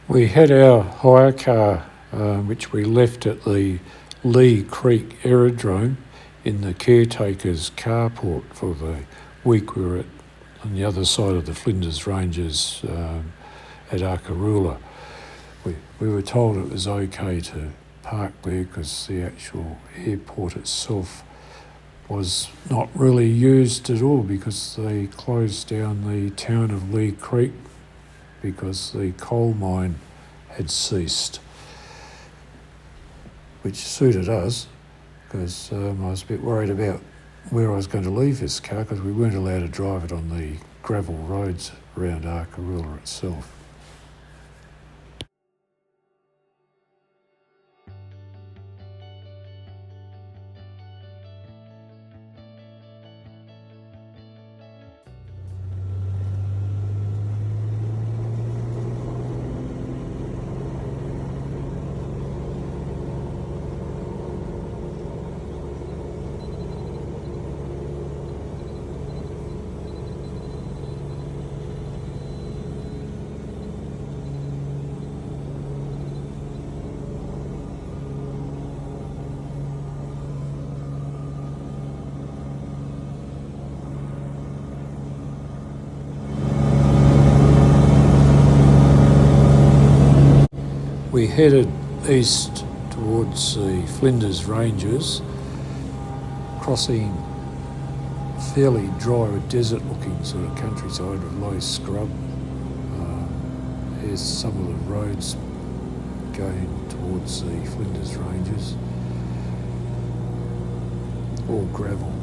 We had our hire car, which we left at the Leigh Creek aerodrome in the caretaker's carport for the week we were on the other side of the Flinders Ranges at Arkaroola. We were told it was okay to park there because the actual airport itself was not really used at all because they closed down the town of Leigh Creek because the coal mine had ceased, which suited us because I was a bit worried about where I was going to leave this car because we weren't allowed to drive it on the gravel roads around Arkaroola itself. We headed east towards the Flinders Ranges, crossing fairly dry, desert-looking sort of countryside with low scrub. Here's some of the roads going towards the Flinders Ranges, all gravel.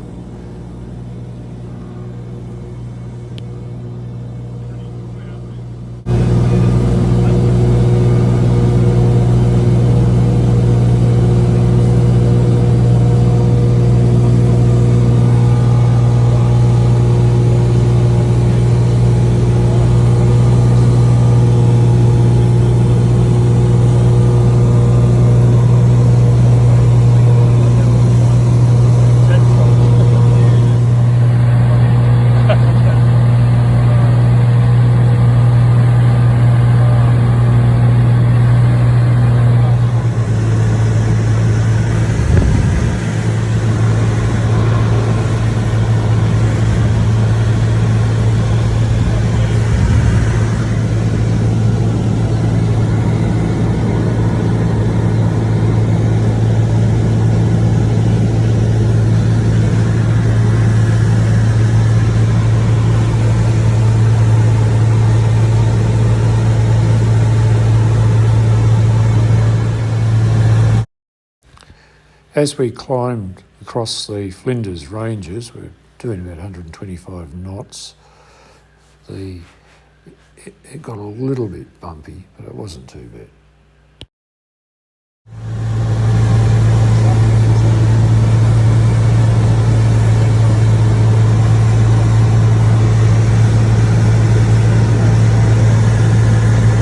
As we climbed across the Flinders Ranges, we were doing about 125 knots, it got a little bit bumpy, but it wasn't too bad.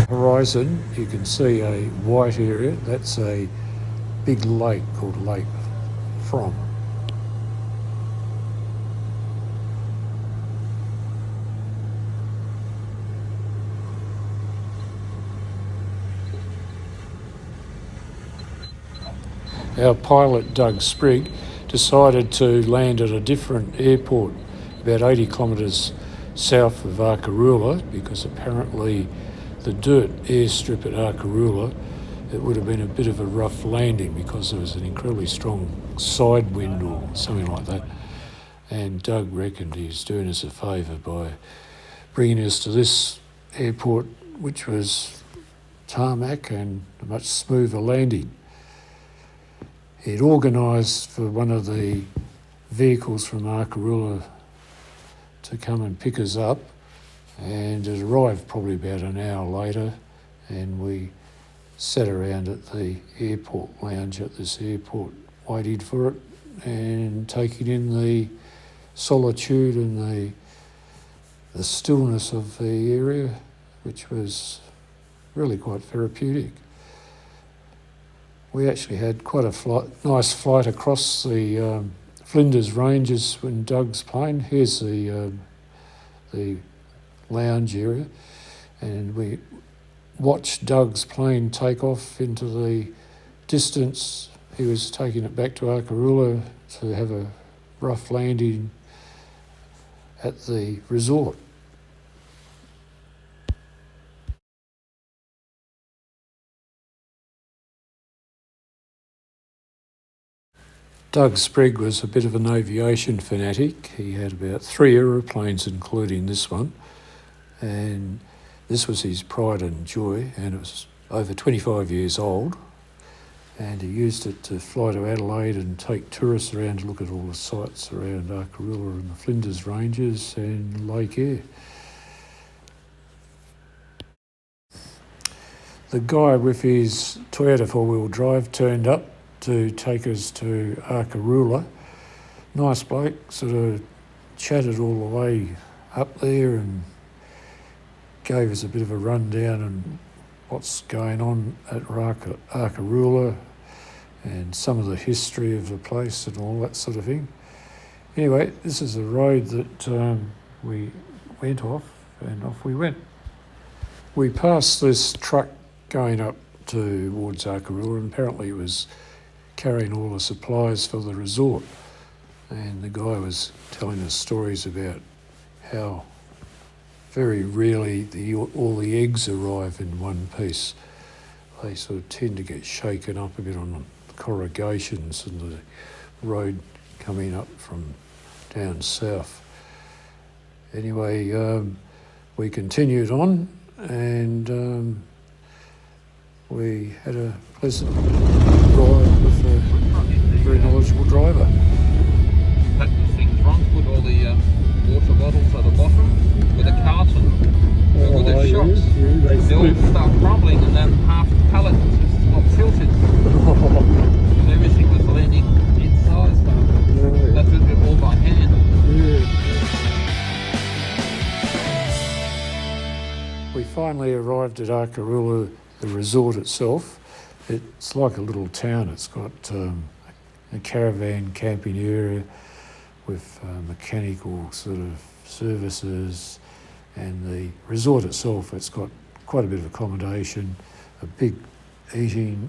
Horizon, you can see a white area. That's a big lake called Lake From. Our pilot, Doug Sprigg, decided to land at a different airport about 80 kilometres south of Arkaroola because apparently the dirt airstrip at Arkaroola, it would have been a bit of a rough landing because there was an incredibly strong side wind or something like that. And Doug reckoned he was doing us a favour by bringing us to this airport, which was tarmac and a much smoother landing. He'd organised for one of the vehicles from Arkaroola to come and pick us up, and it arrived probably about an hour later, and we sat around at the airport lounge at this airport waiting for it and taking in the solitude and the stillness of the area, which was really quite therapeutic. We actually had quite a nice flight across the Flinders Ranges in Doug's plane. Here's the lounge area, and we watched Doug's plane take off into the distance. He was taking it back to Arkaroola to have a rough landing at the resort. Doug Sprigg was a bit of an aviation fanatic. He had about 3 aeroplanes, including this one, and this was his pride and joy, and it was over 25 years old, and he used it to fly to Adelaide and take tourists around to look at all the sites around Arkaroola and the Flinders Ranges and Lake Eyre. The guy with his Toyota four-wheel drive turned up to take us to Arkaroola. Nice bloke, sort of chatted all the way up there and gave us a bit of a rundown on what's going on at Arkaroola and some of the history of the place and all that sort of thing. Anyway, this is the road that we went off, and off we went. We passed this truck going up towards Arkaroola, and apparently it was carrying all the supplies for the resort, and the guy was telling us stories about how very rarely all the eggs arrive in one piece. They sort of tend to get shaken up a bit on the corrugations and the road coming up from down south. Anyway, we continued on, and we had a pleasant ride with a very knowledgeable driver. Pack the things wrong, put all the water bottles at the bottom with a carton with the shocks. They all start crumbling, and then half the pallet just got tilted. And everything was landing inside stuff. That's it all by hand. We finally arrived at Arkaroola, the resort itself. It's like a little town. It's got a caravan camping area with mechanical sort of services, and the resort itself, it's got quite a bit of accommodation, a big eating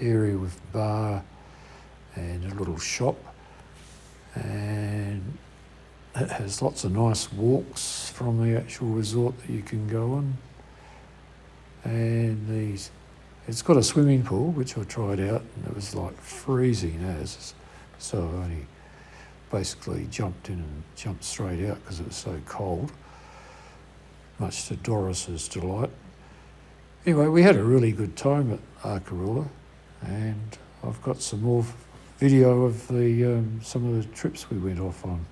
area with bar and a little shop, and it has lots of nice walks from the actual resort that you can go on, and it's got a swimming pool, which I tried out, and it was like freezing as, so I only basically jumped in and jumped straight out because it was so cold, much to Doris's delight. Anyway, we had a really good time at Arkaroola, and I've got some more video of some of the trips we went off on.